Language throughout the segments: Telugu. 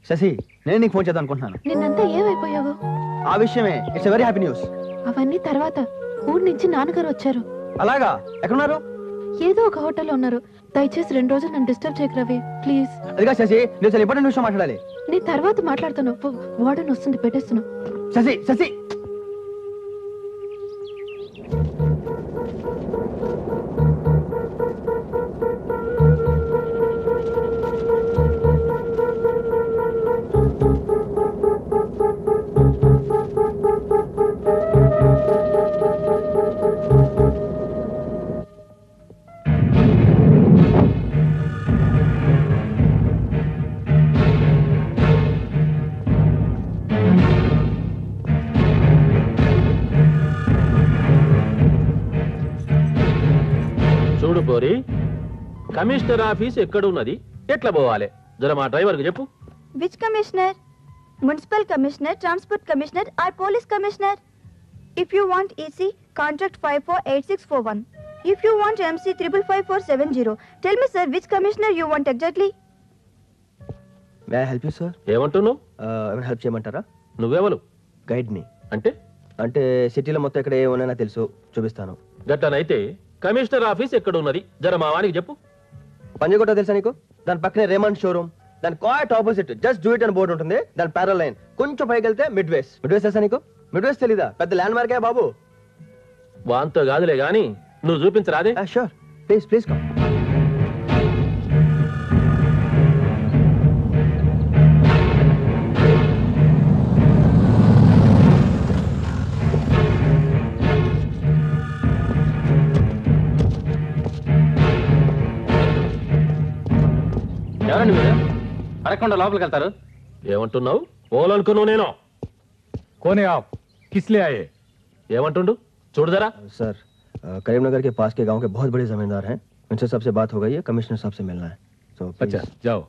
శశి, నేను నీకు ఫోన్ చేద్దాం అనుకుంటున్నాను. నిన్నంతా ఏమైపోయావు? ఆ విషయమే. It's very happy news. అవన్నీ తర్వాత. ఊరి నుంచి నాన్నగారు వచ్చారు. అలాగా? ఎక్కడున్నారు? ఏదో ఒక హోటల్లో ఉన్నారు. దయచేసి 2 రోజులు నన్ను డిస్టర్బ్ చేయకు రవి, ప్లీజ్. అదిగా శశి, నేను చాలా ఇంపార్టెంట్ విషయం మాట్లాడాలి. నేను తర్వాత మాట్లాడతాను. వార్డెన్ వస్తుంది, పెట్టేస్తున్నా. శశి శశి కమిషనర్ ఆఫీస్ ఎక్కడున్నది, ఎట్లా పోవాలి? జర మా డ్రైవర్కి చెప్పు. Which commissioner? Municipal commissioner, transport commissioner or police commissioner? If you want EC, contract 548641. If you want MC 555470. Tell me sir, which commissioner you want exactly? May I help you sir? ఏమంటున్నావు? ఏమైనా హెల్ప్ చేయమంటారా? నువ్వెవరు? గైడ్ని. అంటే సిటీలో మొత్తం ఎక్కడ ఏమన్నా తెలుసు, చూపిస్తాను. గట్లనైతే కమిషనర్ ఆఫీస్ ఎక్కడ ఉన్నది, జర మా వానికి చెప్పు. పంజగుట్ట తెలుసా నీకు? దాని పక్కనే రేమండ్ షోరూమ్, దాని quiet opposite just do it అని బోర్డు ఉంటుంది. దాని ప్యారల్ లైన్ కొంచెం పైకి వెళ్తే మిడ్ వేస్. తెలుసా నీకు? మిడ్ వేస్ తెలీదా? పెద్ద ల్యాండ్ మార్కే బాబు. వాంతో కాదులే గాని నువ్వు చూపించరాదే? Sure, please please come. ఎవరండి మీరు? అడగకుండా లోపలికి వెళ్తారు. ఏమంటున్నావు? పోలనుకున్నావు నేను. కోనే ఆప్ కిస్లే ఆయే? ఏమంటుండు చూడదరా? सर, करीमनगर के पास के गांव के बहुत बड़े जमींदार हैं. उनसे सबसे बात हो गई है, कमिश्नर साहब से मिलना है. तो अच्छा जाओ.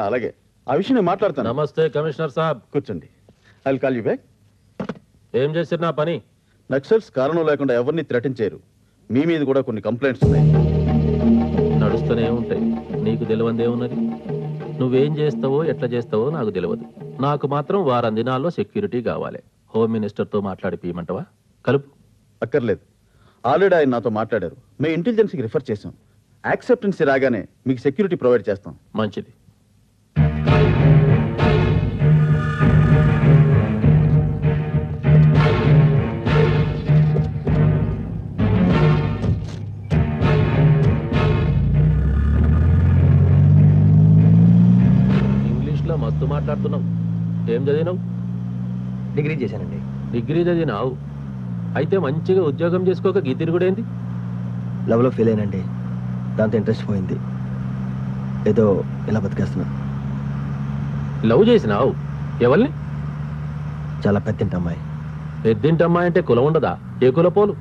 అలాగే, ఆ విషయం నేను మాట్లాడతాను. నమస్తే కమిషనర్ సాబ్. కూర్చోండి. I will call you back. ఏం చేసిరు నా పని? నక్సల్స్ కారణం లేకుండా ఎవరిని థ్రెటన్ చేయరు. మీ మీద కూడా కొన్ని కంప్లైంట్స్ ఉన్నాయి. నడుస్తూనే ఉంటాయి. నీకు తెలియందే ఉన్నది. నువ్వేం చేస్తావో ఎట్లా చేస్తావో నాకు తెలియదు. నాకు మాత్రం వారం దినాల్లో సెక్యూరిటీ కావాలి. హోమ్ మినిస్టర్తో మాట్లాడి పీయమంటవా? కలుపు. అక్కర్లేదు, ఆల్రెడీ ఆయన నాతో మాట్లాడారు. మేము ఇంటెలిజెన్స్కి రిఫర్ చేసాం. యాక్సెప్టెన్సీ రాగానే మీకు సెక్యూరిటీ ప్రొవైడ్ చేస్తాం. మంచిది. ఇంగ్లీష్లో మస్తు మాట్లాడుతున్నావు. ఏం చదివినావు? డిగ్రీ చేశానండి. డిగ్రీ చదివినావు అయితే మంచిగా ఉద్యోగం చేసుకోక గీతిరి కూడా ఏంది? లవ్లో ఫెయిల్ అయినండి, దాంతో ఇంట్రెస్ట్ పోయింది. ఏదో ఇలా బతికేస్తున్నా. లవ్ చేసినావు? ఎవరిని? చాలా పెద్దింటి అమ్మాయి. పెద్దింటి అమ్మాయి అంటే కులం ఉండదా? ఏ కులపోలు?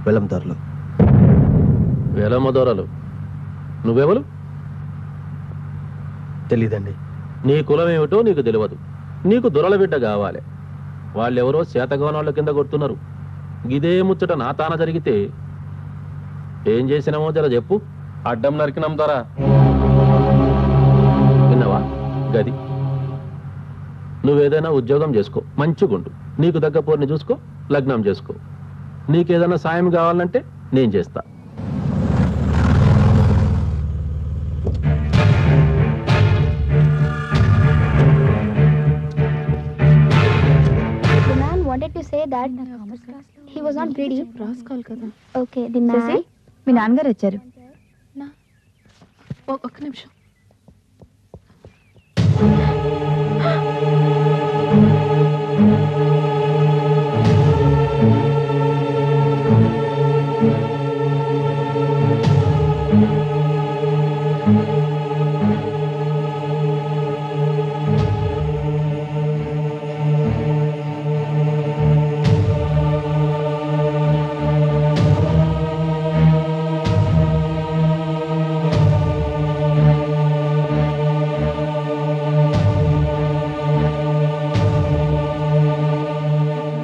వెలందారులు. వేలమ్మదోరలు. నువ్వెవరు? తెలీదండి. నీ కులం ఏమిటో నీకు తెలియదు. నీకు దొరల బిడ్డ కావాలి. వాళ్ళెవరో చేతగానోళ్ళ కింద కొడుతున్నారు. గిదే ముచ్చట నా తాన జరిగితే ఏం చేసినామో జర చెప్పు. అడ్డం నరికినాం ద్వారా విన్నావా? గది. నువ్వేదైనా ఉద్యోగం చేసుకో, మంచిగుండు. నీకు దగ్గ పోరిని చూసుకో, లగ్నం చేసుకో. నీకేదైనా సాయం కావాలంటే నేను చేస్తా. Wanted to say that he was not greedy. రాసుకోవాలి కదా. Okay, the man. మీ నాన్నగారు వచ్చారు. ఒక్క నిమిషం.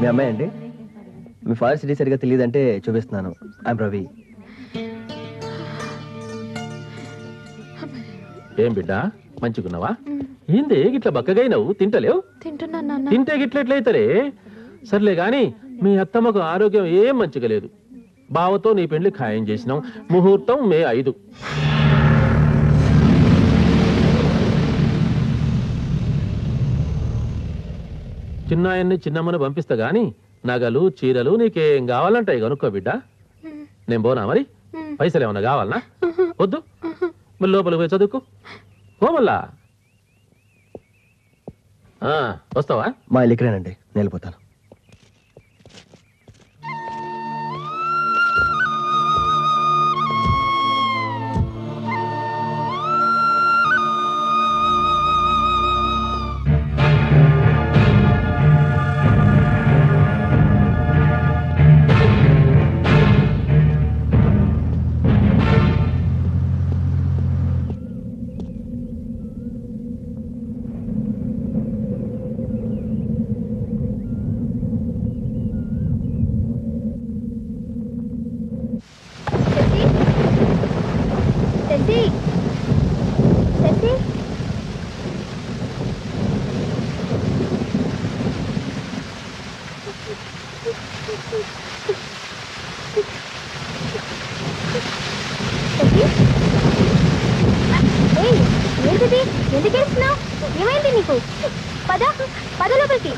మీ అమ్మాయి అండి? మీ ఫాదర్ సిటీ సరిగా తెలియదంటే చూపిస్తున్నాను. ఐఎమ్ రవి. ఏం బిడ్డ మంచిగున్నావా? ఏందే గిట్ల బక్కగైనవు? తింటలేవు? తింటున్నాను నాన్న. తింటే గిట్లెట్లయితరే? సర్లే గాని మీ అత్తమ్మకు ఆరోగ్యం ఏం మంచిగా లేదు. బావతో నీ పెళ్లి ఖాయం చేసినాం. ముహూర్తం మే 5. చిన్నాయన్ని చిన్నమ్మను పంపిస్తా గాని నగలు చీరలు నీకేం కావాలంటాయి కనుక్కో బిడ్డ. నేను పోనా మరి? పైసలు ఏమన్నా కావాలనా? వద్దు, మళ్ళీ లోపలికి పోయి చదువుకో. పో మళ్ళా. వస్తావా? మా ఇల్లు ఇక్కడేనండి, నేను వెళ్ళిపోతాను. ఏంటిది? ఎందుకు వేస్తున్నావు? ఏమైంది నీకు? పద పద లోపలికి.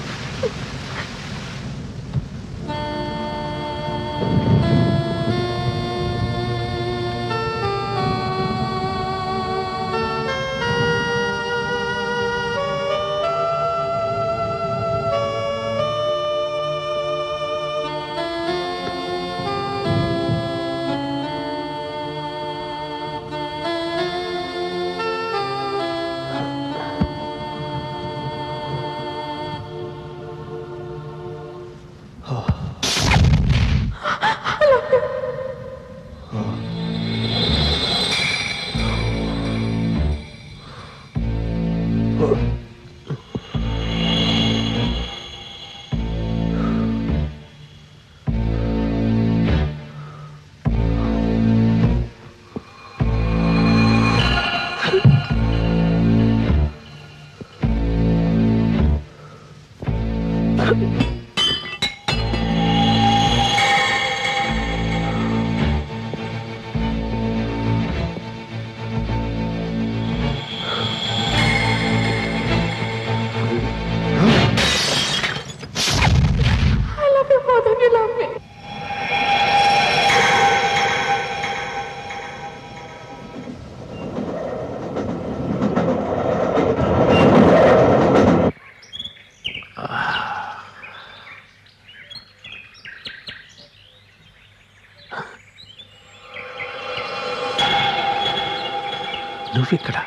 నువ్విక్కడ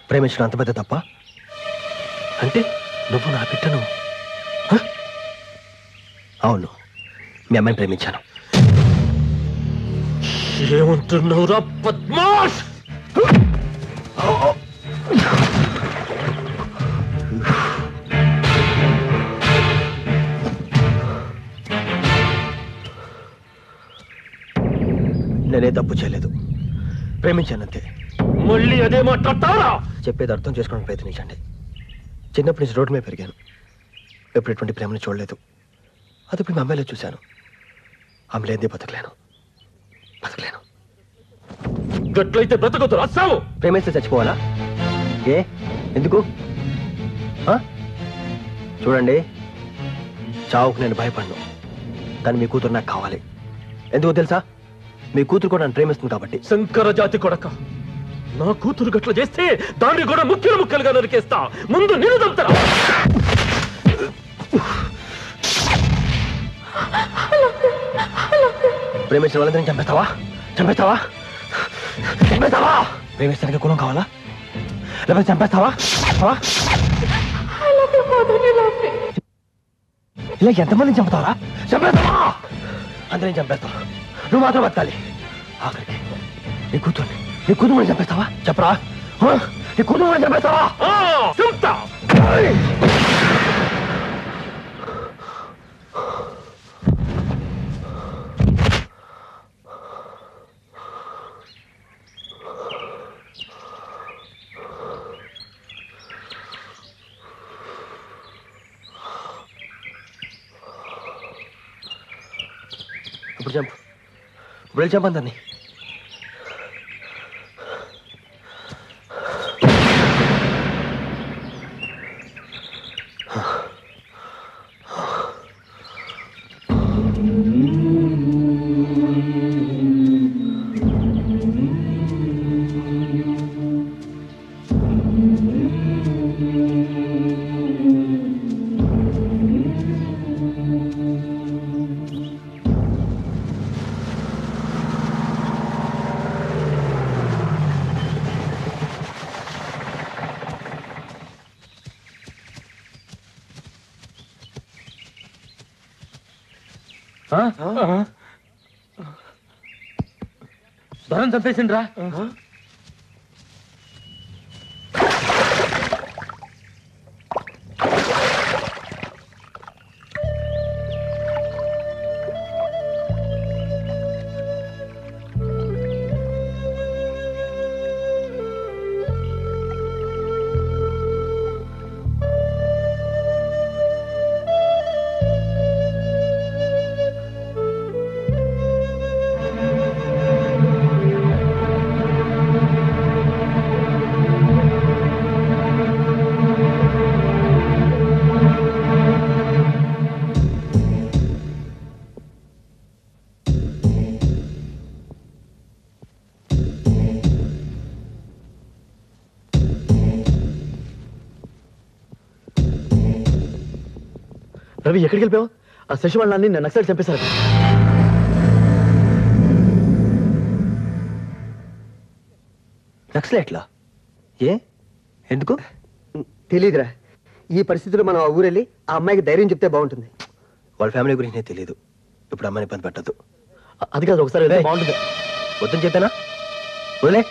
ప్రేమించడం అంత పెద్ద తప్ప? అంటే నువ్వు నా బిడ్డను? అవును, మీ అమ్మాయిని ప్రేమించాను. ఏమంటున్నావురా పద్మాష్? నేనే తప్పు చేయలేదు, ప్రేమించానంతే. మళ్ళీ అదే మాట్లాడతావా? చెప్పేది అర్థం చేసుకోవడానికి ప్రయత్నించండి. చిన్నప్పటి నుంచి రోడ్డు మీద పెరిగాను, ఎప్పుడు ఎటువంటి ప్రేమను చూడలేదు. అది ఇప్పుడు మా అమ్మాయిలో చూశాను. ఆమె లేదే బతకలేను. గట్లయితే బ్రతకొద్దు, రాస్తావు. ప్రేమిస్తే చచ్చిపోవాలా? ఏ ఎందుకు? చూడండి, చావుకు నేను భయపడను, కానీ మీ కూతురు నాకు కావాలి. ఎందుకో తెలుసా? మీ కూతురు కూడా నన్ను ప్రేమిస్తుంది కాబట్టి. శంకర జాతి కొడక, నా కూతురు గట్ల చేస్తే దాన్ని కూడా ముక్కలు ముక్కలుగా నరికేస్తా. ముందు నిన్ను చంపుతారా? ప్రేమించిన వాళ్ళందరినీ చంపేస్తావా? ప్రేమిస్తానికి కులం కావాలా? లేకపోతే చంపేస్తావా? ఇలా ఎంతమందిని చంపుతావా? చంపేస్తావా? అందరినీ చంపేస్తావా? నువ్వు మాత్రం బతకాలి. ఆఖరికి నీ కూతురు చంపేస్తావా? చెప్పరా, నీ కూతురు చంపేస్తావా? చంపుతా. ఇప్పుడు వెళ్ళి చంపండి దాన్ని. దొరని చంపేసిండ్రా. రవి ఎక్కడికి వెళ్ళిపోయావు? ఆ శశి వాళ్ళని నేను నక్సలైట్ చంపేశారు. నక్సలైట్లా? ఏ ఎందుకు తెలీదురా. ఈ పరిస్థితిలో మనం ఆ ఊరెళ్ళి ఆ అమ్మాయికి ధైర్యం చెప్తే బాగుంటుంది. వాళ్ళ ఫ్యామిలీ గురించి నేను తెలియదు. ఇప్పుడు అమ్మాయిని ఇబ్బంది పెట్టద్దు. అది కాదు, ఒకసారి వెళ్తే బాగుంటుంది. వద్దని చెప్పానా? వదిలే.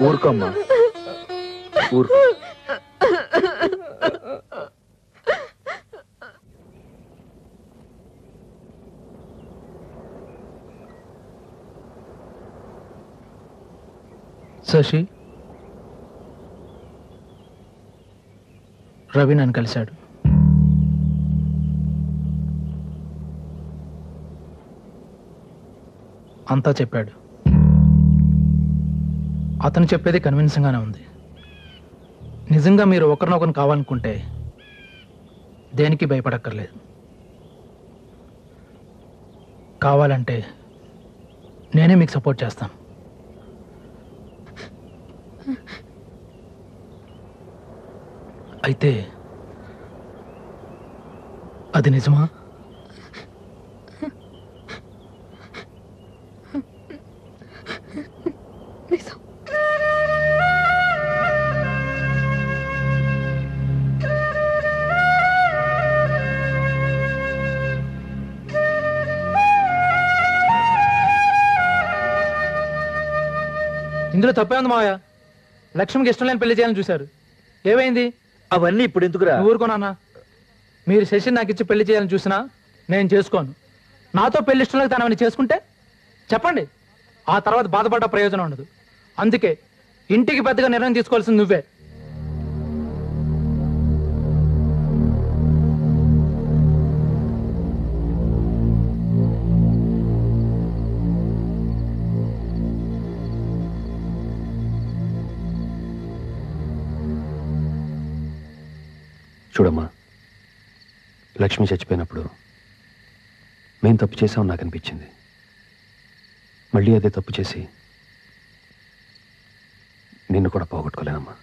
ఊరుకోమ్మా, ఊరుకో. శశి, రవి నన్ను కలిశాడు. అంతా చెప్పాడు. అతను చెప్పేది కన్విన్సింగ్గానే ఉంది. నిజంగా మీరు ఒకరినొకరు కావాలనుకుంటే దేనికి భయపడక్కర్లేదు. కావాలంటే నేనే మీకు సపోర్ట్ చేస్తాను. అయితే అది నిజమా? ఇందులో తప్పే ఉంది మావయ్య. లక్ష్మికి ఇష్టం లేని పెళ్లి చేయాలని చూశారు. ఏమైంది? అవన్నీ ఇప్పుడు ఎందుకురా? ఊరుకోనా? మీరు శశిని నాకు ఇచ్చి పెళ్లి చేయాలని చూసినా నేను చేసుకోను. నాతో పెళ్లి ఇష్టం లేక తనవని చేసుకుంటే చెప్పండి, ఆ తర్వాత బాధపడ్డ ప్రయోజనం ఉండదు. అందుకే ఇంటికి పెద్దగా నిర్ణయం తీసుకోవాల్సింది నువ్వే. చూడమ్మా, లక్ష్మి చచ్చిపోయినప్పుడు మేం తప్పు చేసామని నాకు అనిపించింది. మళ్ళీ అదే తప్పు చేసి నిన్ను కూడా పోగొట్టుకోలేనమ్మా.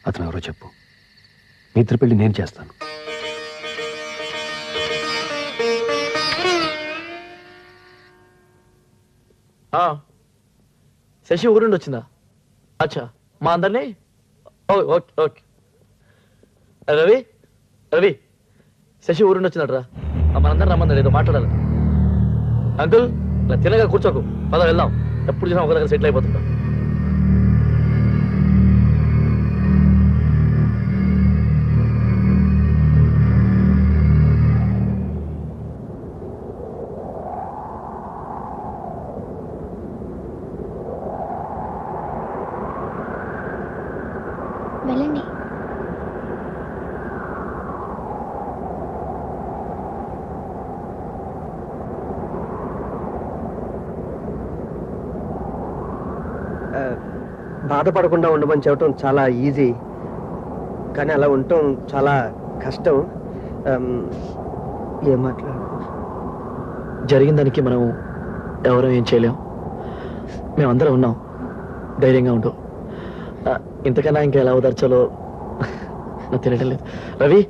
అతను ఎవరో చెప్పు. మీ ఇద్దరి పెళ్లి నేను చేస్తాను. శశి ఊరుండి వచ్చిందా? అచ్చా, మా అందరినీ ఓకే ఓకే. రవి రవి శశి ఊరుండి వచ్చినట్రా, మనందరం రమ్మన్నాడు, ఏదో మాట్లాడాలి. అంకుల్ ఇలా తినగా కూర్చోకు, పద వెళ్దాం. ఎప్పుడు చూసినా ఒక దగ్గర సెటిల్ అయిపోతుంటా. వెళ్ళండి. బాధపడకుండా ఉండమని చెప్పడం చాలా ఈజీ, కానీ అలా ఉండటం చాలా కష్టం. ఏం మాట్లాడు, జరిగిన దానికి మనం ఎవరూ ఏం చేయలేం. మేమందరం ఉన్నాం, ధైర్యంగా ఉండు. ఇంతకన్నా ఇంకా ఎలా ఓదార్చాలో నాకు తెలియటం లేదు. రవి,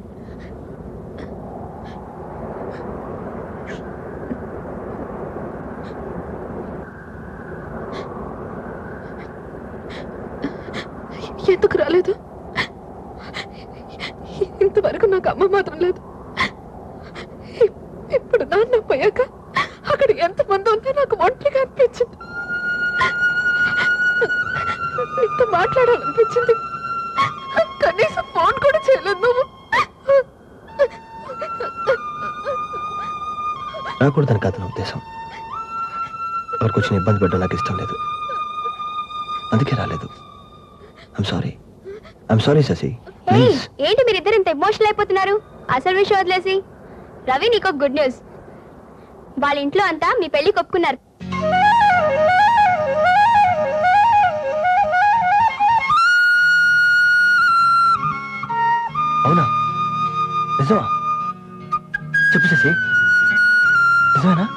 ఎందుకు రాలేదు? ఇంతవరకు నాకు అమ్మ మాత్రం లేదు. ఇప్పుడు నాన్న పోయాక అక్కడ ఎంతమంది ఉందో నాకు ఒంటరిగా అనిపించింది. నీతో మాట్లాడాలనిపించింది. కనీసం ఫోన్ కూడా చేయలేదు నువ్వు. రాకూడదని కాదు నా ఉద్దేశం. ఎవరికి వచ్చిన ఇబ్బంది పెట్టడం నాకు ఇష్టం లేదు, అందుకే రాలేదు. I'm sorry Shashi. ఏంటి మీరిద్దరు ఇంత ఎమోషనల్ అయిపోతున్నారు? అసలు విషయం వదిలేసి. రవి, నీకు గుడ్ న్యూస్. వాళ్ళ ఇంట్లో అంతా మీ పెళ్లి ఒప్పుకున్నారు. అవునా? నిజమా? చెప్పు శశి, నిజమేనా?